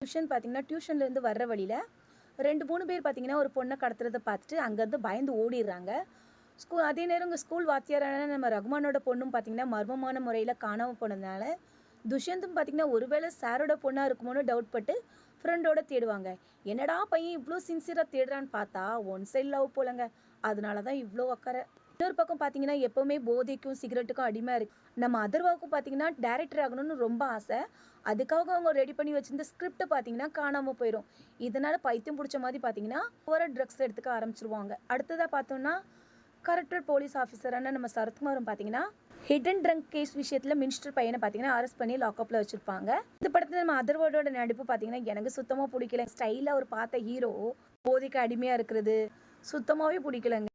டியூஷன்லேருந்து வர்ற வழியில் 2-3 பேர் பார்த்தீங்கன்னா ஒரு பொண்ணை கடத்துறதை பார்த்துட்டு அங்கேருந்து பயந்து ஓடிடுறாங்க. அதே நேரம் இங்கே ஸ்கூல் வாத்தியாரான நம்ம ரகுமானோட பொண்ணும் பார்த்தீங்கன்னா மர்மமான முறையில் காணாமல் போனதுனால துஷ்யந்தும் பார்த்தீங்கன்னா ஒருவேளை சாரோட பொண்ணாக இருக்குமோன்னு டவுட் பட்டு ஃப்ரெண்டோட தேடுவாங்க. என்னடா பையன் இவ்வளோ சின்சியராக தேடுறான்னு பார்த்தா ஒன் சைட் லவ் போலங்க. அதனால தான் இவ்வளோ அக்கறை. இன்னொரு பக்கம் பார்த்தீங்கன்னா எப்போவுமே போதைக்கும் சிகரெட்டுக்கும் அடிமையாக இருக்கு நம்ம அதர்வாவுக்கும் பார்த்தீங்கன்னா டேரக்டர் ஆகணும்னு ரொம்ப ஆசை. அதுக்காக அவங்க ரெடி பண்ணி வச்சிருந்த ஸ்கிரிப்டை பார்த்தீங்கன்னா காணாமல் போயிடும். இதனால பைத்தியம் பிடிச்ச மாதிரி பார்த்தீங்கன்னா ஒரு ட்ரக்ஸ் எடுத்துக்க ஆரம்பிச்சிருவாங்க. அடுத்ததாக பார்த்தோம்னா கரெக்டர் போலீஸ் ஆஃபீஸரான நம்ம சரத்குமாரும் பார்த்தீங்கன்னா ஹிடன் ட்ரங்க் கேஸ் விஷயத்தில் மினிஸ்டர் பையனை பார்த்தீங்கன்னா அரெஸ்ட் பண்ணி லாக்அப்பில் வச்சுருப்பாங்க. இந்த படத்தில் நம்ம அதர்வோட நடிப்பு பார்த்தீங்கன்னா எனக்கு சுத்தமாக பிடிக்கல. ஸ்டைலாக ஒரு பார்த்த ஹீரோ போதைக்கு அடிமையாக இருக்கிறது சுத்தமாகவே பிடிக்கலங்க.